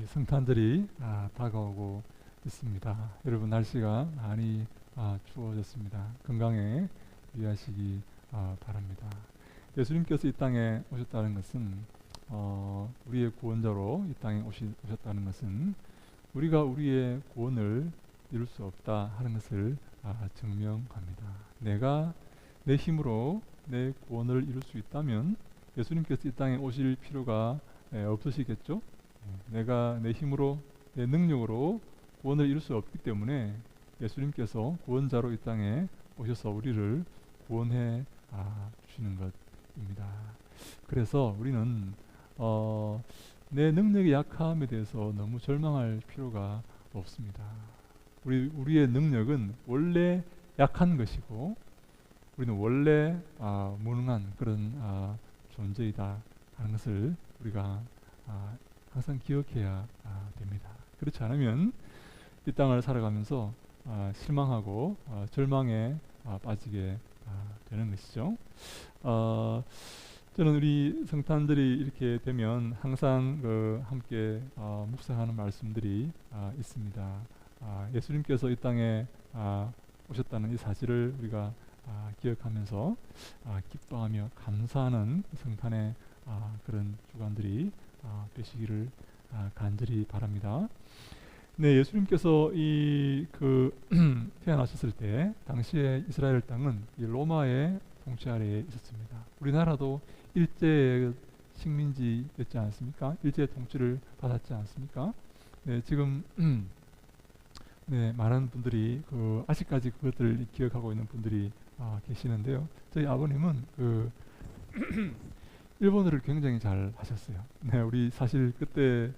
이 성탄절이 다가오고 있습니다. 여러분 날씨가 많이 추워졌습니다. 건강에 유의하시기 바랍니다. 예수님께서 이 땅에 오셨다는 것은 우리의 구원자로 이 땅에 오셨다는 것은 우리가 우리의 구원을 이룰 수 없다 하는 것을 증명합니다. 내가 내 힘으로 내 구원을 이룰 수 있다면 예수님께서 이 땅에 오실 필요가 없으시겠죠? 내가 내 힘으로 내 능력으로 구원을 이룰 수 없기 때문에 예수님께서 구원자로 이 땅에 오셔서 우리를 구원해 주시는 것입니다. 그래서 우리는 내 능력의 약함에 대해서 너무 절망할 필요가 없습니다. 우리의 능력은 원래 약한 것이고 우리는 원래 무능한 그런 존재이다 하는 것을 우리가 항상 기억해야 됩니다. 그렇지 않으면 이 땅을 살아가면서 실망하고 절망에 빠지게 되는 것이죠. 저는 우리 성탄절이 이렇게 되면 항상 함께 묵상하는 말씀들이 있습니다. 예수님께서 이 땅에 오셨다는 이 사실을 우리가 기억하면서 기뻐하며 감사하는 성탄의 그런 주간들이 되시기를 간절히 바랍니다. 네, 예수님께서 태어나셨을 때 당시에 이스라엘 땅은 이 로마의 통치 아래에 있었습니다. 우리나라도 일제 식민지였지 않습니까? 일제 통치를 받았지 않습니까? 네, 지금 네, 많은 분들이 아직까지 그것들을 기억하고 있는 분들이 계시는데요. 저희 아버님은 일본어를 굉장히 잘 하셨어요. 네, 우리 사실 그때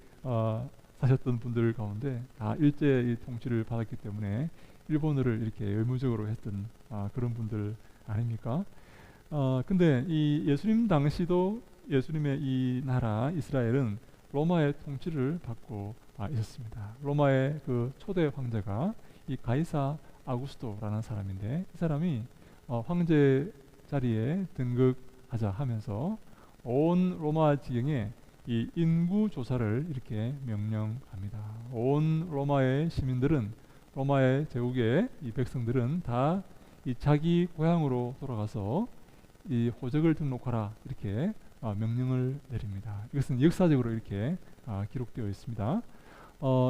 사셨던 분들 가운데 다 일제의 통치를 받았기 때문에 일본어를 이렇게 의무적으로 했던 그런 분들 아닙니까? 근데 이 예수님 당시도 예수님의 이 나라 이스라엘은 로마의 통치를 받고 있었습니다. 로마의 그 초대 황제가 이 가이사 아구스토라는 사람인데 이 사람이 황제 자리에 등극하자 하면서 온 로마 지경에 이 인구 조사를 이렇게 명령합니다. 온 로마의 시민들은 로마의 제국의 이 백성들은 다 이 자기 고향으로 돌아가서 이 호적을 등록하라 이렇게 명령을 내립니다. 이것은 역사적으로 이렇게 기록되어 있습니다.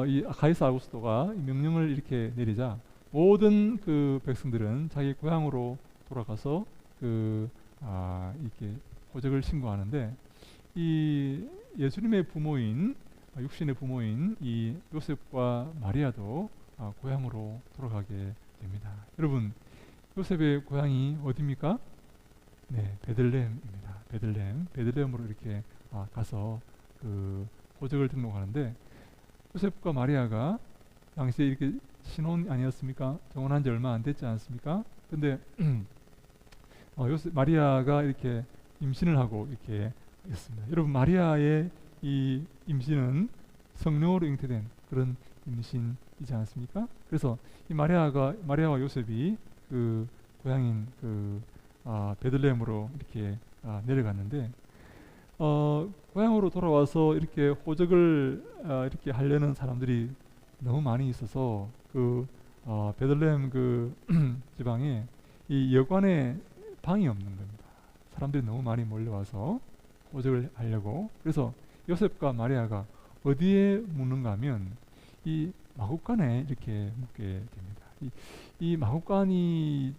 이 가이사 아구스토가 이 명령을 이렇게 내리자 모든 그 백성들은 자기 고향으로 돌아가서 이렇게 호적을 신고하는데 이 예수님의 부모인 육신의 부모인 이 요셉과 마리아도 고향으로 돌아가게 됩니다. 여러분 요셉의 고향이 어디입니까? 네, 베들레헴입니다. 베들레헴으로 이렇게 가서 그 호적을 등록하는데 요셉과 마리아가 당시에 이렇게 신혼 아니었습니까? 정혼한 지 얼마 안 됐지 않습니까? 근데 마리아가 이렇게 임신을 하고 이렇게 했습니다. 여러분 마리아의 이 임신은 성령으로 잉태된 그런 임신이지 않습니까? 그래서 이 마리아와 요셉이 그 고향인 베들레헴으로 이렇게 내려갔는데 고향으로 돌아와서 이렇게 호적을 이렇게 하려는 사람들이 너무 많이 있어서 베들레헴 지방에 이 여관에 방이 없는 겁니다. 사람들이 너무 많이 몰려와서 호적을 하려고. 그래서 요셉과 마리아가 어디에 묵는가 하면 이 마구간에 이렇게 묵게 됩니다. 이 마구간이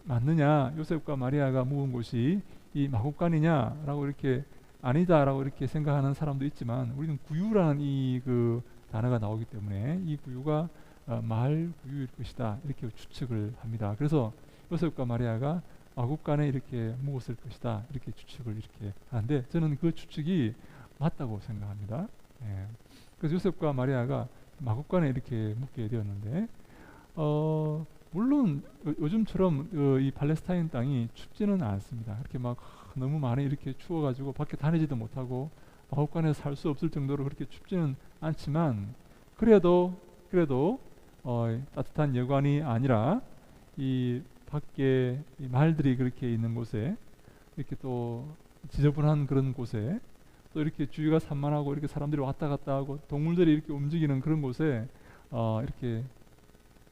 맞느냐, 요셉과 마리아가 묵은 곳이 이 마구간이냐라고 이렇게 아니다라고 이렇게 생각하는 사람도 있지만 우리는 구유라는 단어가 나오기 때문에 이 구유가 마을 구유일 것이다 이렇게 추측을 합니다. 그래서 요셉과 마리아가 마구간에 이렇게 묵었을 것이다 이렇게 추측을 이렇게 하는데 저는 그 추측이 맞다고 생각합니다. 예. 그래서 요셉과 마리아가 마구간에 이렇게 묵게 되었는데 물론 요즘처럼 이 팔레스타인 땅이 춥지는 않습니다. 이렇게 막 너무 많이 이렇게 추워가지고 밖에 다니지도 못하고 마구간에서 살 수 없을 정도로 그렇게 춥지는 않지만 그래도 따뜻한 여관이 아니라 이 밖에 이 말들이 그렇게 있는 곳에 이렇게 또 지저분한 그런 곳에 또 이렇게 주위가 산만하고 이렇게 사람들이 왔다 갔다 하고 동물들이 이렇게 움직이는 그런 곳에 이렇게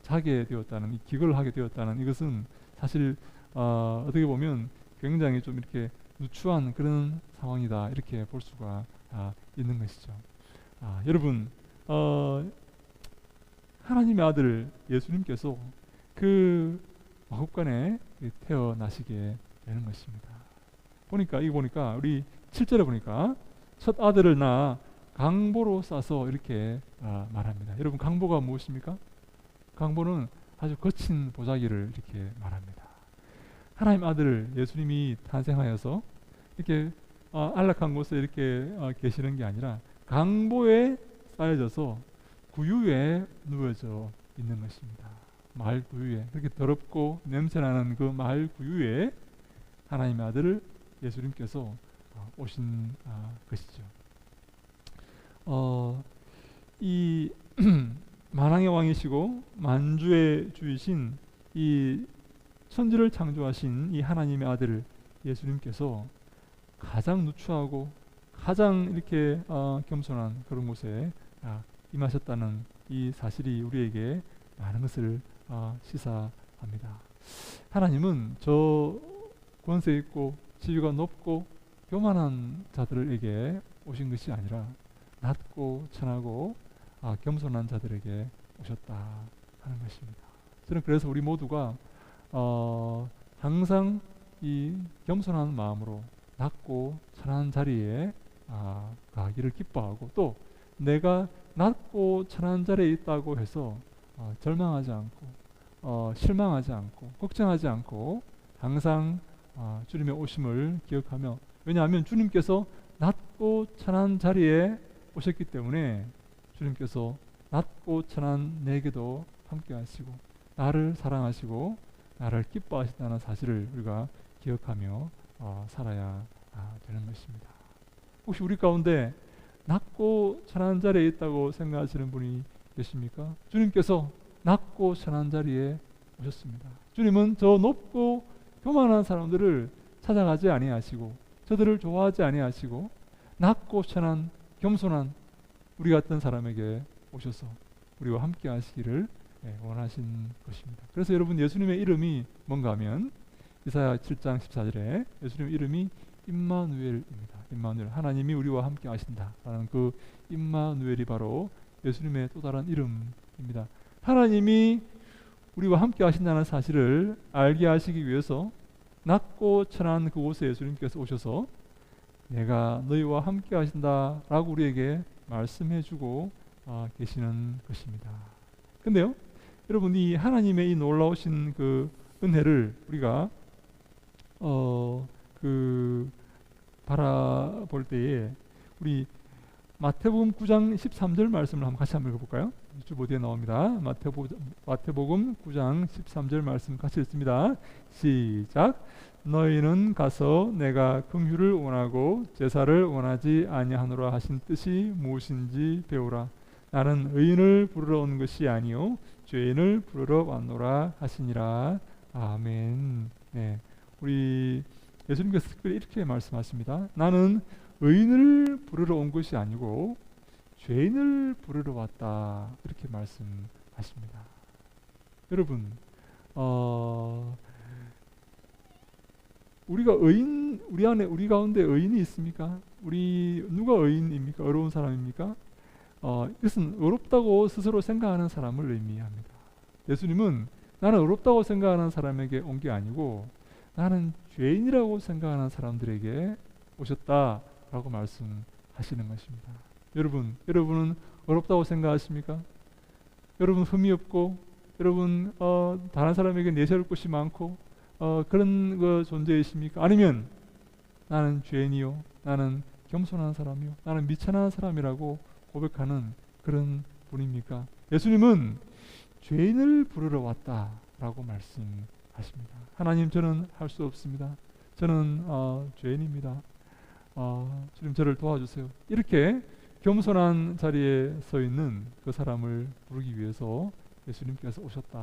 자게 되었다는, 이 기거를 하게 되었다는 이것은 사실 어떻게 보면 굉장히 좀 이렇게 누추한 그런 상황이다, 이렇게 볼 수가 있는 것이죠. 여러분, 하나님의 아들 예수님께서 그 마국간에 태어나시게 되는 것입니다. 보니까 우리 7절에 보니까 첫 아들을 낳아 강보로 싸서 이렇게 말합니다. 여러분, 강보가 무엇입니까? 강보는 아주 거친 보자기를 이렇게 말합니다. 하나님 아들 예수님이 탄생하여서 이렇게 안락한 곳에 이렇게 계시는 게 아니라 강보에 쌓여져서 구유에 누워져 있는 것입니다. 마을 구유에, 그렇게 더럽고 냄새나는 그 마을 구유에 하나님의 아들을 예수님께서 오신 것이죠. 이 만왕의 왕이시고 만주의 주이신 이 천지를 창조하신 이 하나님의 아들 예수님께서 가장 누추하고 가장 이렇게 겸손한 그런 곳에 임하셨다는 이 사실이 우리에게 많은 것을 시사합니다. 하나님은 저 권세 있고 지위가 높고 교만한 자들에게 오신 것이 아니라 낮고 천하고 겸손한 자들에게 오셨다 하는 것입니다. 저는 그래서 우리 모두가 항상 이 겸손한 마음으로 낮고 천한 자리에 가기를 기뻐하고, 또 내가 낮고 천한 자리에 있다고 해서 절망하지 않고 실망하지 않고 걱정하지 않고 항상 주님의 오심을 기억하며, 왜냐하면 주님께서 낮고 천한 자리에 오셨기 때문에 주님께서 낮고 천한 내게도 함께 하시고 나를 사랑하시고 나를 기뻐하신다는 사실을 우리가 기억하며 살아야 되는 것입니다. 혹시 우리 가운데 낮고 천한 자리에 있다고 생각하시는 분이 계십니까? 주님께서 낮고 천한 자리에 오셨습니다. 주님은 저 높고 교만한 사람들을 찾아가지 아니하시고 저들을 좋아하지 아니하시고 낮고 천한 겸손한 우리 같은 사람에게 오셔서 우리와 함께 하시기를 원하신 것입니다. 그래서 여러분, 예수님의 이름이 뭔가 하면 이사야 7장 14절에 예수님의 이름이 임마누엘입니다. 임마누엘, 하나님이 우리와 함께 하신다라는 그 임마누엘이 바로 예수님의 또 다른 이름입니다. 하나님이 우리와 함께 하신다는 사실을 알게 하시기 위해서 낮고 천한 그곳에 예수님께서 오셔서 내가 너희와 함께 하신다라고 우리에게 말씀해주고 계시는 것입니다. 근데요, 여러분, 이 하나님의 이 놀라우신 그 은혜를 우리가 바라볼 때에 우리 마태복음 9장 13절 말씀을 같이 한번 읽어볼까요? 유튜브 뒤에 나옵니다. 마태복음 9장 13절 말씀 같이 읽습니다. 시작. 너희는 가서 내가 긍휼을 원하고 제사를 원하지 아니하노라 하신 뜻이 무엇인지 배우라. 나는 의인을 부르러 온 것이 아니요 죄인을 부르러 왔노라 하시니라. 아멘. 네, 우리 예수님께서 특별히 이렇게 말씀하십니다. 나는 의인을 부르러 온 것이 아니고 죄인을 부르러 왔다, 이렇게 말씀하십니다. 여러분, 우리 가운데 의인이 있습니까? 누가 의인입니까? 어려운 사람입니까? 이것은 어렵다고 스스로 생각하는 사람을 의미합니다. 예수님은 나는 어렵다고 생각하는 사람에게 온 게 아니고 나는 죄인이라고 생각하는 사람들에게 오셨다라고 말씀하시는 것입니다. 여러분은 어렵다고 생각하십니까? 여러분 흠이 없고, 여러분 다른 사람에게 내세울 것이 많고 그런 그 존재이십니까? 아니면 나는 죄인이요, 나는 겸손한 사람이요, 나는 미천한 사람이라고 고백하는 그런 분입니까? 예수님은 죄인을 부르러 왔다라고 말씀하십니다. 하나님, 저는 할 수 없습니다. 저는 죄인입니다. 주님, 저를 도와주세요. 이렇게 겸손한 자리에 서 있는 그 사람을 부르기 위해서 예수님께서 오셨다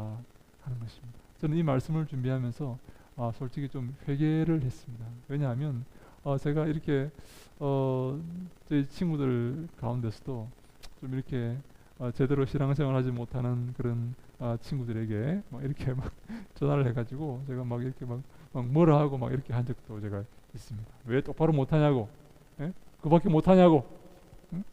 하는 것입니다. 저는 이 말씀을 준비하면서 솔직히 좀 회개를 했습니다. 왜냐하면 제가 이렇게 저희 친구들 가운데서도 좀 이렇게 제대로 신앙생활하지 못하는 그런 친구들에게 막 이렇게 막 전화를 해가지고 제가 막 이렇게 막 뭐라 하고 막 이렇게 한 적도 제가 있습니다. 왜 똑바로 못하냐고, 예? 그밖에 못하냐고. 응?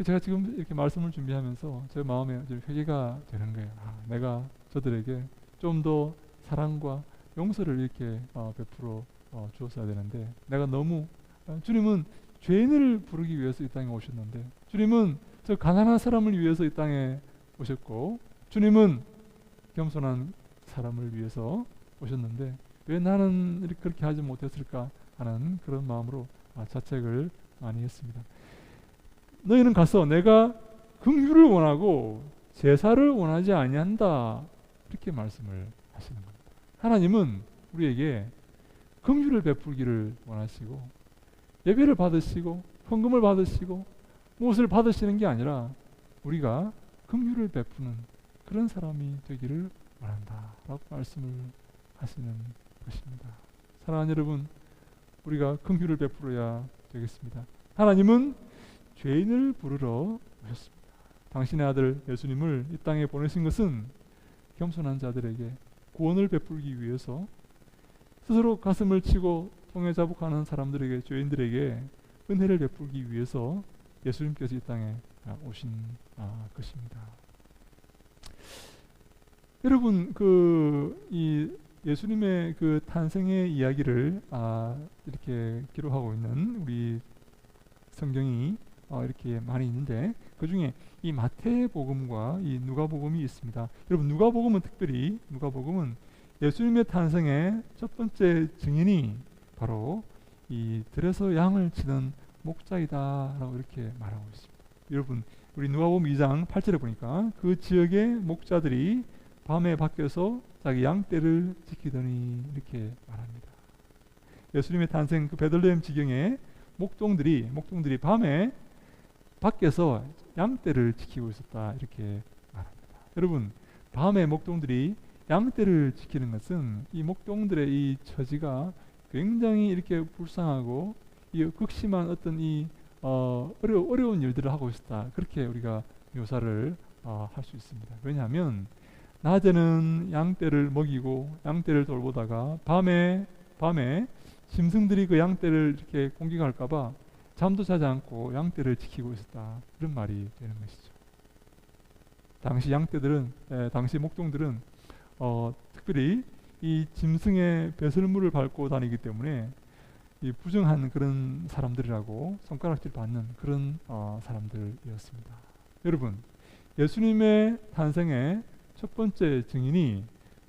제가 지금 이렇게 말씀을 준비하면서 제 마음에 좀 회개가 되는 거예요. 내가 저들에게 좀 더 사랑과 용서를 이렇게 베풀어 주었어야 되는데, 내가 너무 주님은 죄인을 부르기 위해서 이 땅에 오셨는데, 주님은 저 가난한 사람을 위해서 이 땅에 오셨고, 주님은 겸손한 사람을 위해서 오셨는데 왜 나는 이렇게 그렇게 하지 못했을까 하는 그런 마음으로 자책을 많이 했습니다. 너희는 가서 내가 긍휼을 원하고 제사를 원하지 아니한다, 이렇게 말씀을 하시는 겁니다. 하나님은 우리에게 긍휼을 베풀기를 원하시고 예배를 받으시고 헌금을 받으시고 무엇을 받으시는 게 아니라 우리가 긍휼을 베푸는 그런 사람이 되기를 원한다라고 말씀을 하시는 것입니다. 사랑하는 여러분, 우리가 긍휼을 베풀어야 되겠습니다. 하나님은 죄인을 부르러 오셨습니다. 당신의 아들 예수님을 이 땅에 보내신 것은 겸손한 자들에게 구원을 베풀기 위해서, 스스로 가슴을 치고 통에 자복하는 사람들에게, 죄인들에게 은혜를 베풀기 위해서 예수님께서 이 땅에 오신 것입니다. 여러분, 이 예수님의 그 탄생의 이야기를 이렇게 기록하고 있는 우리 성경이 이렇게 많이 있는데, 그 중에 이 마태복음과 이 누가복음이 있습니다. 여러분, 누가복음은 특별히 예수님의 탄생의 첫 번째 증인이 바로 이 들에서 양을 치는 목자이다라고 이렇게 말하고 있습니다. 여러분, 우리 누가복음 2장 8절에 보니까 그 지역의 목자들이 밤에 밖에서 자기 양떼를 지키더니 이렇게 말합니다. 예수님의 탄생 그 베들레헴 지경에 목동들이 밤에 밖에서 양떼를 지키고 있었다, 이렇게 말합니다. 여러분, 밤에 목동들이 양떼를 지키는 것은 이 목동들의 이 처지가 굉장히 이렇게 불쌍하고 이 극심한 어떤 이 어려운 일들을 하고 있었다, 그렇게 우리가 묘사를 할 수 있습니다. 왜냐하면 낮에는 양떼를 먹이고 양떼를 돌보다가 밤에 짐승들이 그 양떼를 이렇게 공격할까봐 잠도 자지 않고 양떼를 지키고 있었다, 그런 말이 되는 것이죠. 당시 목동들은 특별히 이 짐승의 배설물을 밟고 다니기 때문에 이 부정한 그런 사람들이라고 손가락질 받는 그런 사람들이었습니다. 여러분, 예수님의 탄생의 첫 번째 증인이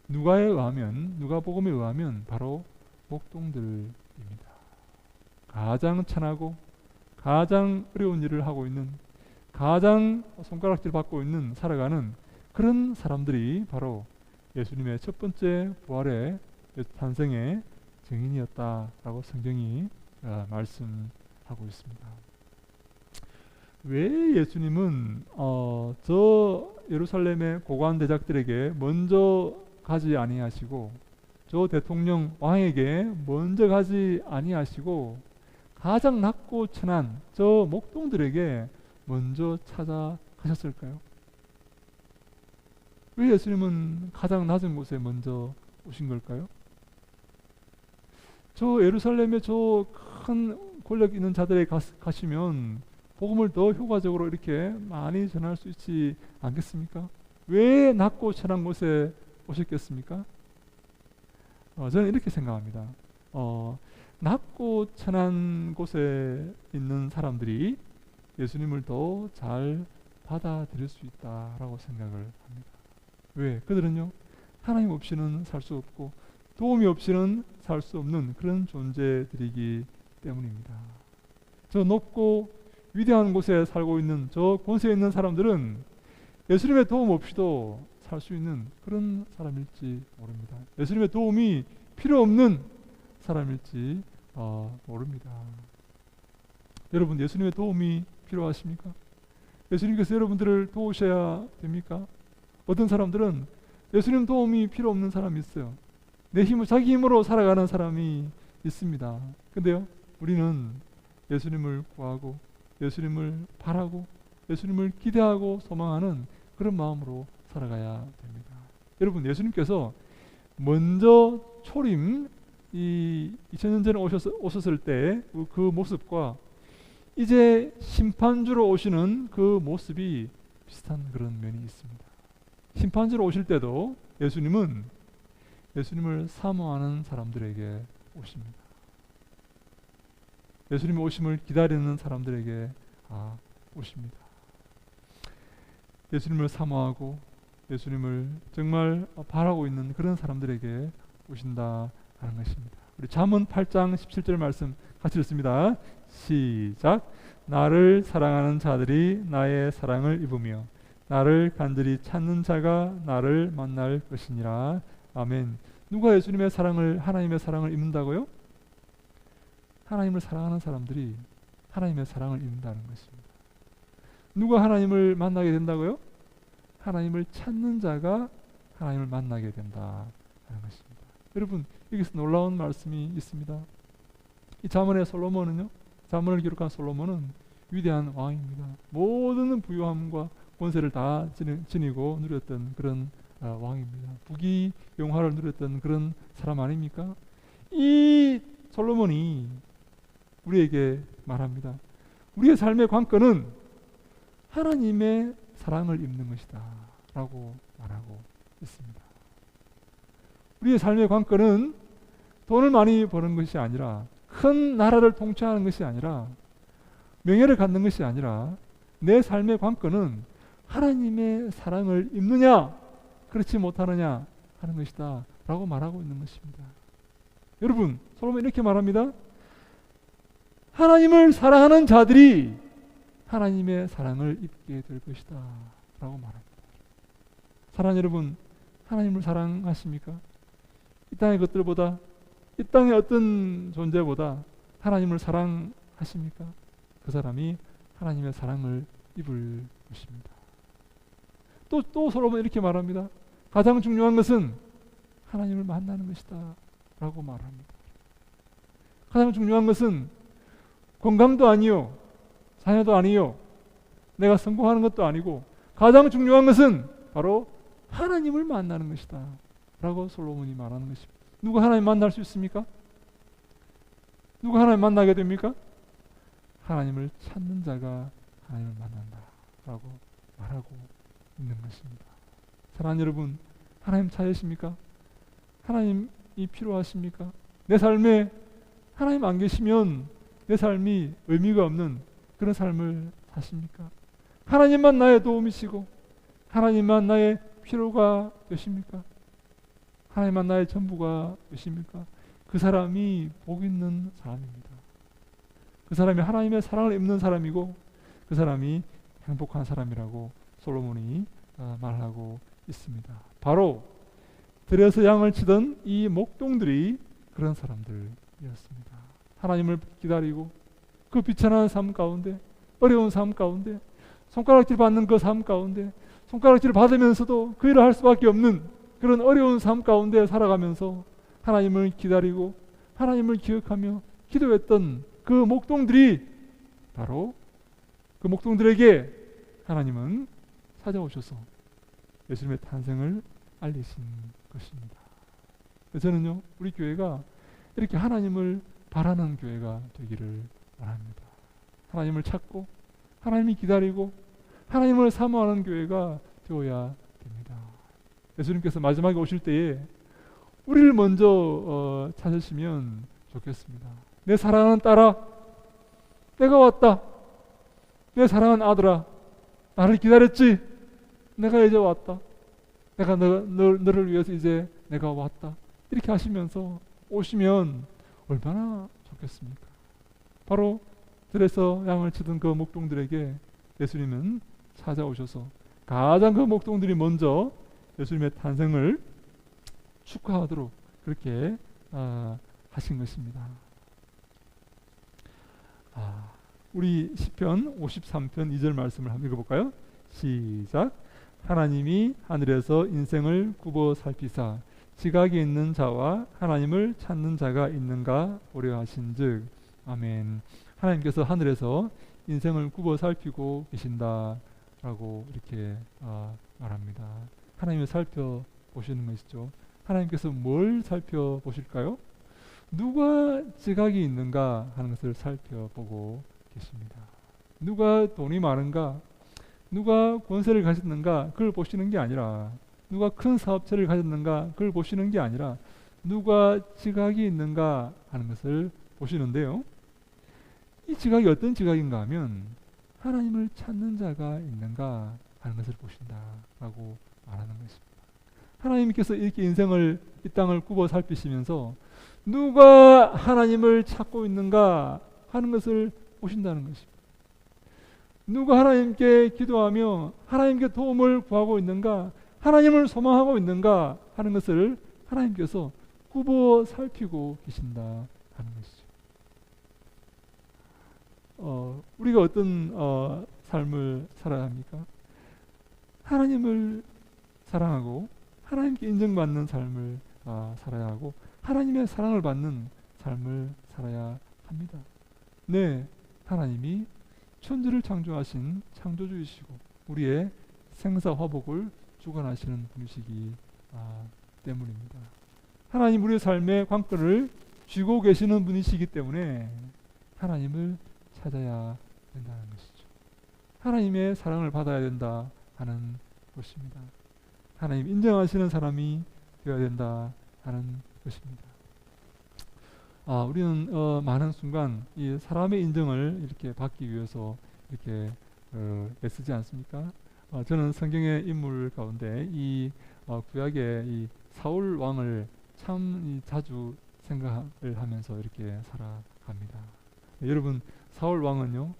누가복음에 의하면 바로 목동들입니다. 가장 천하고 가장 어려운 일을 하고 있는, 가장 손가락질 받고 있는, 살아가는 그런 사람들이 바로 예수님의 첫 번째 부활의 탄생의 증인이었다라고 성경이 말씀하고 있습니다. 왜 예수님은 저 예루살렘의 고관 대작들에게 먼저 가지 아니하시고 저 대통령 왕에게 먼저 가지 아니하시고 가장 낮고 천한 저 목동들에게 먼저 찾아가셨을까요? 왜 예수님은 가장 낮은 곳에 먼저 오신 걸까요? 저 예루살렘에 저 큰 권력 있는 자들에 가시면 복음을 더 효과적으로 이렇게 많이 전할 수 있지 않겠습니까? 왜 낮고 천한 곳에 오셨겠습니까? 저는 이렇게 생각합니다. 낮고 천한 곳에 있는 사람들이 예수님을 더 잘 받아들일 수 있다라고 생각을 합니다. 왜? 그들은요, 하나님 없이는 살 수 없고 도움이 없이는 살 수 없는 그런 존재들이기 때문입니다. 저 높고 위대한 곳에 살고 있는 저 권세에 있는 사람들은 예수님의 도움 없이도 살 수 있는 그런 사람일지 모릅니다. 예수님의 도움이 필요 없는 사람일지 모릅니다. 여러분, 예수님의 도움이 필요하십니까? 예수님께서 여러분들을 도우셔야 됩니까? 어떤 사람들은 예수님 도움이 필요 없는 사람이 있어요. 자기 힘으로 살아가는 사람이 있습니다. 근데요, 우리는 예수님을 구하고 예수님을 바라고 예수님을 기대하고 소망하는 그런 마음으로 살아가야 됩니다. 여러분, 예수님께서 먼저 초림, 이 2000년 전에 오셨을 때 그 모습과 이제 심판주로 오시는 그 모습이 비슷한 그런 면이 있습니다. 심판주로 오실 때도 예수님은 예수님을 사모하는 사람들에게 오십니다. 예수님의 오심을 기다리는 사람들에게 오십니다. 예수님을 사모하고 예수님을 정말 바라고 있는 그런 사람들에게 오신다 하는 것입니다. 우리 잠언 8장 17절 말씀 같이 읽습니다. 시작. 나를 사랑하는 자들이 나의 사랑을 입으며 나를 간절히 찾는 자가 나를 만날 것이니라. 아멘. 누가 예수님의 사랑을, 하나님의 사랑을 입는다고요? 하나님을 사랑하는 사람들이 하나님의 사랑을 입는다는 것입니다. 누가 하나님을 만나게 된다고요? 하나님을 찾는 자가 하나님을 만나게 된다 하는 것입니다. 여러분, 여기서 놀라운 말씀이 있습니다. 이 잠언의 솔로몬은요, 잠언을 기록한 솔로몬은 위대한 왕입니다. 모든 부유함과 권세를 다 지니고 누렸던 그런 왕입니다. 부귀영화를 누렸던 그런 사람 아닙니까? 이 솔로몬이 우리에게 말합니다. 우리의 삶의 관건은 하나님의 사랑을 입는 것이다 라고 말하고 있습니다. 우리의 삶의 관건은 돈을 많이 버는 것이 아니라, 큰 나라를 통치하는 것이 아니라, 명예를 갖는 것이 아니라, 내 삶의 관건은 하나님의 사랑을 입느냐 그렇지 못하느냐 하는 것이다 라고 말하고 있는 것입니다. 여러분, 솔로몬이 이렇게 말합니다. 하나님을 사랑하는 자들이 하나님의 사랑을 입게 될 것이다 라고 말합니다. 사랑하는 여러분, 하나님을 사랑하십니까? 이 땅의 것들보다, 이 땅의 어떤 존재보다 하나님을 사랑하십니까? 그 사람이 하나님의 사랑을 입을 것입니다. 또 솔로몬은 이렇게 말합니다. 가장 중요한 것은 하나님을 만나는 것이다 라고 말합니다. 가장 중요한 것은 건강도 아니요, 자녀도 아니요, 내가 성공하는 것도 아니고, 가장 중요한 것은 바로 하나님을 만나는 것이다 라고 솔로몬이 말하는 것입니다. 누가 하나님 만날 수 있습니까? 누가 하나님 만나게 됩니까? 하나님을 찾는 자가 하나님을 만난다 라고 말하고 있는 것입니다. 사랑하는 여러분, 하나님 찾으십니까? 하나님이 필요하십니까? 내 삶에 하나님 안 계시면 내 삶이 의미가 없는 그런 삶을 사십니까? 하나님만 나의 도움이시고 하나님만 나의 필요가 되십니까? 하나님만 나의 전부가 되십니까? 그 사람이 복 있는 사람입니다. 그 사람이 하나님의 사랑을 입는 사람이고 그 사람이 행복한 사람이라고 솔로몬이 말하고 있습니다. 바로 들에서 양을 치던 이 목동들이 그런 사람들이었습니다. 하나님을 기다리고 그 비천한 삶 가운데, 어려운 삶 가운데, 손가락질 받는 그 삶 가운데, 손가락질을 받으면서도 그 일을 할 수밖에 없는 그런 어려운 삶 가운데 살아가면서 하나님을 기다리고 하나님을 기억하며 기도했던 그 목동들이, 바로 그 목동들에게 하나님은 찾아오셔서 예수님의 탄생을 알리신 것입니다. 저는요, 우리 교회가 이렇게 하나님을 바라는 교회가 되기를 원합니다. 하나님을 찾고 하나님이 기다리고 하나님을 사모하는 교회가 되어야 됩니다. 예수님께서 마지막에 오실 때에 우리를 먼저 찾으시면 좋겠습니다. 내 사랑하는 딸아, 내가 왔다. 내 사랑하는 아들아, 나를 기다렸지? 내가 이제 왔다. 내가 너를 위해서 이제 내가 왔다. 이렇게 하시면서 오시면 얼마나 좋겠습니까? 바로 들에서 양을 치던 그 목동들에게 예수님은 찾아오셔서 가장 그 목동들이 먼저 예수님의 탄생을 축하하도록 그렇게 하신 것입니다. 우리 시편 53편 2절 말씀을 한번 읽어볼까요? 시작. 하나님이 하늘에서 인생을 굽어 살피사 지각이 있는 자와 하나님을 찾는 자가 있는가 보려 하신즉. 아멘. 하나님께서 하늘에서 인생을 굽어 살피고 계신다라고 이렇게 말합니다. 하나님을 살펴보시는 것이죠. 하나님께서 뭘 살펴보실까요? 누가 지각이 있는가 하는 것을 살펴보고 계십니다. 누가 돈이 많은가, 누가 권세를 가졌는가 그걸 보시는 게 아니라, 누가 큰 사업체를 가졌는가 그걸 보시는 게 아니라 누가 지각이 있는가 하는 것을 보시는데요. 이 지각이 어떤 지각인가 하면 하나님을 찾는 자가 있는가 하는 것을 보신다라고 말하는 것입니다. 하나님께서 이렇게 인생을, 이 땅을 굽어 살피시면서 누가 하나님을 찾고 있는가 하는 것을 보신다는 것입니다. 누가 하나님께 기도하며 하나님께 도움을 구하고 있는가, 하나님을 소망하고 있는가 하는 것을 하나님께서 굽어 살피고 계신다 하는 것이죠. 우리가 어떤 삶을 살아야 합니까? 하나님을 사랑하고 하나님께 인정받는 삶을 살아야 하고 하나님의 사랑을 받는 삶을 살아야 합니다. 네, 하나님이 천지를 창조하신 창조주이시고 우리의 생사화복을 주관하시는 분이시기 때문입니다. 하나님 우리의 삶의 관건을 쥐고 계시는 분이시기 때문에 하나님을 찾아야 된다는 것이죠. 하나님의 사랑을 받아야 된다 하는 것입니다. 하나님 인정하시는 사람이 되어야 된다 하는 것입니다. 우리는 많은 순간 이 사람의 인정을 이렇게 받기 위해서 이렇게 애쓰지 않습니까? 저는 성경의 인물 가운데 이 구약의 이 사울 왕을 참 자주 생각을 하면서 이렇게 살아갑니다. 여러분, 사울 왕은요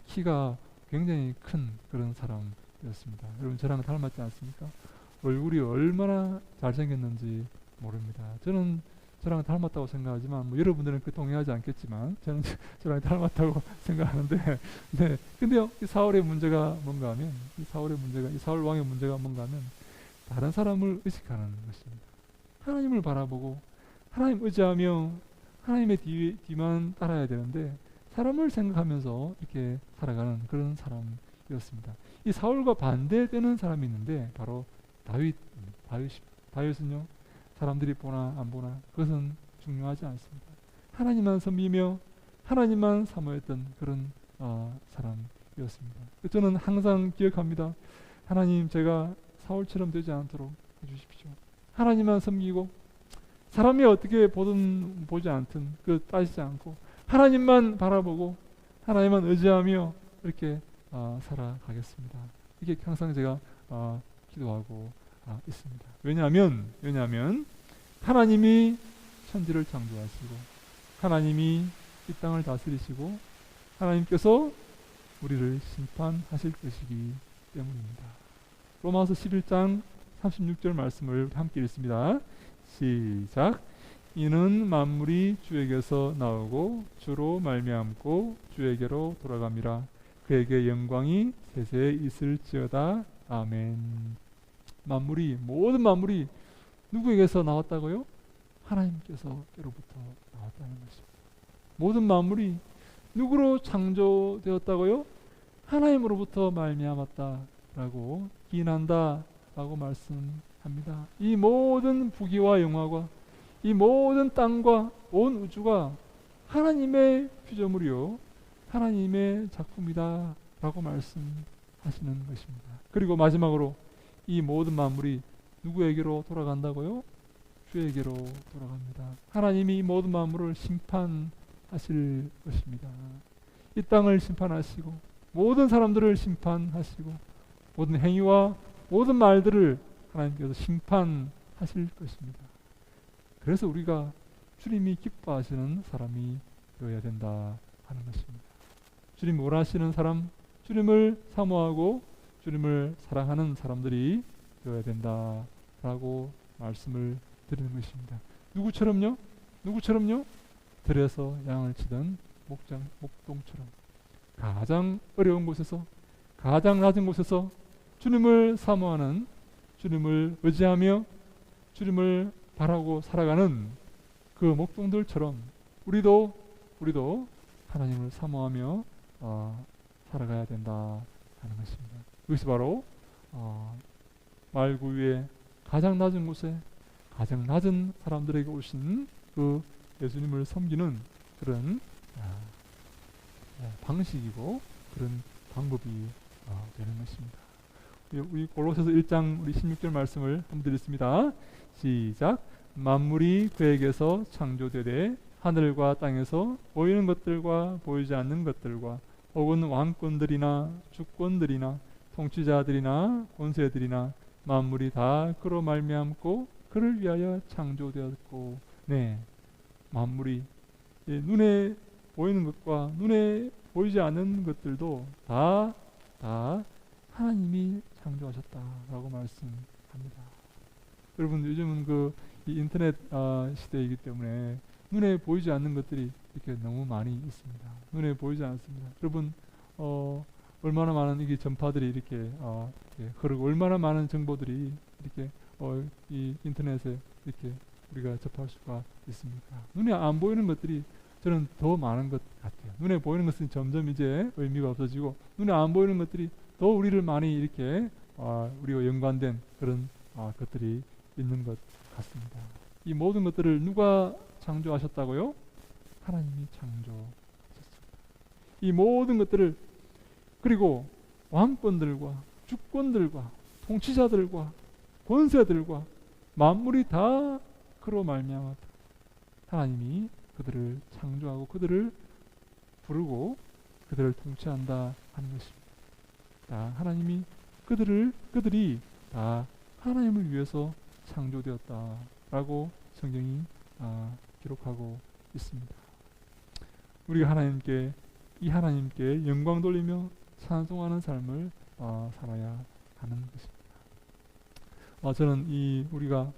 키가 굉장히 큰 그런 사람이었습니다. 여러분 저랑 닮았지 않습니까? 얼굴이 얼마나 잘생겼는지 모릅니다. 저는 저랑 닮았다고 생각하지만 여러분들은 그 동의하지 않겠지만 저는 저랑 닮았다고 생각하는데 네. 근데요 이 사울의 문제가 뭔가 하면 이 사울 왕의 문제가 뭔가 하면 다른 사람을 의식하는 것입니다. 하나님을 바라보고 하나님 의지하며 하나님의 뒤만 따라야 되는데 사람을 생각하면서 이렇게 살아가는 그런 사람이었습니다. 이 사울과 반대되는 사람이 있는데 바로 다윗은요 사람들이 보나 안 보나 그것은 중요하지 않습니다. 하나님만 섬기며 하나님만 사모했던 그런 사람이었습니다. 저는 항상 기억합니다. 하나님 제가 사울처럼 되지 않도록 해주십시오. 하나님만 섬기고 사람이 어떻게 보든 보지 않든 그 따지지 않고 하나님만 바라보고 하나님만 의지하며 이렇게 살아가겠습니다. 이게 항상 제가 기도하고 있습니다. 왜냐하면 하나님이 천지를 창조하시고 하나님이 이 땅을 다스리시고 하나님께서 우리를 심판하실 것이기 때문입니다. 로마서 11장 36절 말씀을 함께 읽습니다. 시작. 이는 만물이 주에게서 나오고 주로 말미암고 주에게로 돌아갑니다. 그에게 영광이 세세에 있을지어다. 아멘. 모든 만물이 누구에게서 나왔다고요? 하나님께서로부터 나왔다는 것입니다. 모든 만물이 누구로 창조되었다고요? 하나님으로부터 말미암았다라고 기인한다라고 말씀합니다. 이 모든 부귀와 영화가 이 모든 땅과 온 우주가 하나님의 피조물이요 하나님의 작품이다 라고 말씀하시는 것입니다. 그리고 마지막으로 이 모든 만물이 누구에게로 돌아간다고요? 주에게로 돌아갑니다. 하나님이 이 모든 만물을 심판하실 것입니다. 이 땅을 심판하시고 모든 사람들을 심판하시고 모든 행위와 모든 말들을 하나님께서 심판하실 것입니다. 그래서 우리가 주님이 기뻐하시는 사람이 되어야 된다 하는 것입니다. 주님이 원하시는 사람, 주님을 사모하고 주님을 사랑하는 사람들이 되어야 된다라고 말씀을 드리는 것입니다. 누구처럼요? 들에서 양을 치던 목동처럼 가장 어려운 곳에서 가장 낮은 곳에서 주님을 사모하는 주님을 의지하며 주님을 바라고 살아가는 그 목동들처럼 우리도 하나님을 사모하며 살아가야 된다 하는 것입니다. 이것이 바로 말구 위에 가장 낮은 곳에 가장 낮은 사람들에게 오신 그 예수님을 섬기는 그런 방식이고 그런 방법이 되는 것입니다. 우리 골로새서 1장 우리 16절 말씀을 한번 드리겠습니다. 시작. 만물이 그에게서 창조되되 하늘과 땅에서 보이는 것들과 보이지 않는 것들과 혹은 왕권들이나 주권들이나 통치자들이나 권세들이나 만물이 다 그로 말미암고 그를 위하여 창조되었고. 네, 만물이 눈에 보이는 것과 눈에 보이지 않는 것들도 다 하나님이 창조하셨다라고 말씀합니다. 여러분, 요즘은 이 인터넷 시대이기 때문에 눈에 보이지 않는 것들이 이렇게 너무 많이 있습니다. 눈에 보이지 않습니다. 여러분, 얼마나 많은 이게 전파들이 이렇게 흐르고 얼마나 많은 정보들이 이렇게 이 인터넷에 이렇게 우리가 접할 수가 있습니까? 눈에 안 보이는 것들이 저는 더 많은 것 같아요. 눈에 보이는 것은 점점 이제 의미가 없어지고 눈에 안 보이는 것들이 더 우리를 많이 이렇게 우리와 연관된 그런 것들이 있는 것 같습니다. 이 모든 것들을 누가 창조하셨다고요? 하나님이 창조하셨습니다. 이 모든 것들을, 그리고 왕권들과 주권들과 통치자들과 권세들과 만물이 다 그로 말미암았다. 하나님이 그들을 창조하고 그들을 부르고 그들을 통치한다 하는 것입니다. 다 하나님이 그들이 다 하나님을 위해서 창조되었다라고 성경이 기록하고 있습니다. 우리가 이 하나님께 영광 돌리며 찬송하는 삶을 살아야 하는 것입니다. 저는 우리가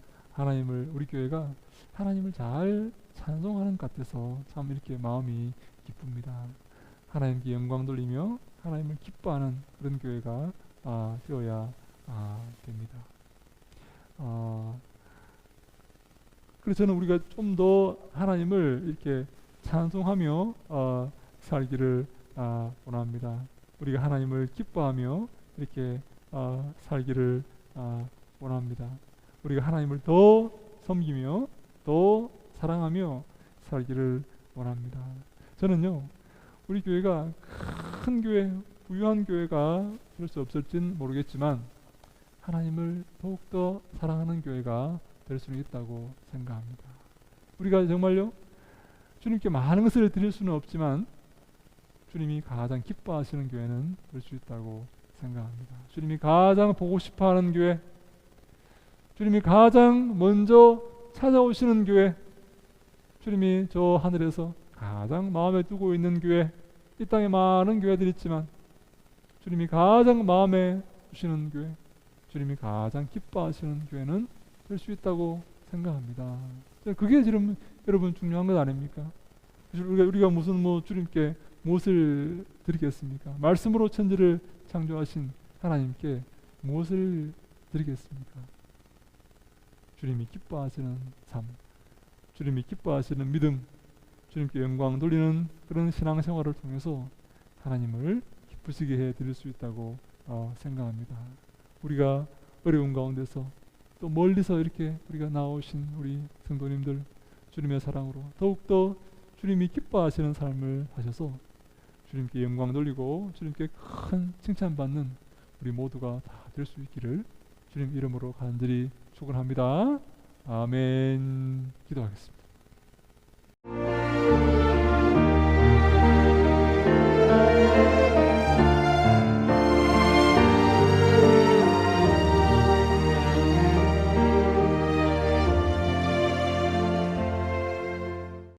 우리 교회가 하나님을 잘 찬송하는 것 같아서 참 이렇게 마음이 기쁩니다. 하나님께 영광 돌리며 하나님을 기뻐하는 그런 교회가 되어야 됩니다. 그래서 저는 우리가 좀 더 하나님을 이렇게 찬송하며 살기를 원합니다. 우리가 하나님을 기뻐하며 이렇게 살기를 원합니다. 우리가 하나님을 더 섬기며 더 사랑하며 살기를 원합니다. 저는요, 우리 교회가 큰 교회, 부유한 교회가 될 수 없을진 모르겠지만 하나님을 더욱더 사랑하는 교회가 될 수 있다고 생각합니다. 우리가 정말요, 주님께 많은 것을 드릴 수는 없지만 주님이 가장 기뻐하시는 교회는 될 수 있다고 생각합니다. 주님이 가장 보고 싶어하는 교회, 주님이 가장 먼저 찾아오시는 교회, 주님이 저 하늘에서 가장 마음에 두고 있는 교회, 이 땅에 많은 교회들이 있지만 주님이 가장 마음에 두시는 교회, 주님이 가장 기뻐하시는 교회는 될 수 있다고 생각합니다. 그게 지금 여러분 중요한 것 아닙니까? 우리가 무슨 주님께 무엇을 드리겠습니까? 말씀으로 천지를 창조하신 하나님께 무엇을 드리겠습니까? 주님이 기뻐하시는 삶, 주님이 기뻐하시는 믿음, 주님께 영광 돌리는 그런 신앙생활을 통해서 하나님을 기쁘시게 해드릴 수 있다고 생각합니다. 우리가 어려운 가운데서 또 멀리서 이렇게 우리가 나오신 우리 성도님들, 주님의 사랑으로 더욱더 주님이 기뻐하시는 삶을 하셔서 주님께 영광 돌리고 주님께 큰 칭찬받는 우리 모두가 다 될 수 있기를 주님 이름으로 간절히 축원합니다. 아멘. 기도하겠습니다.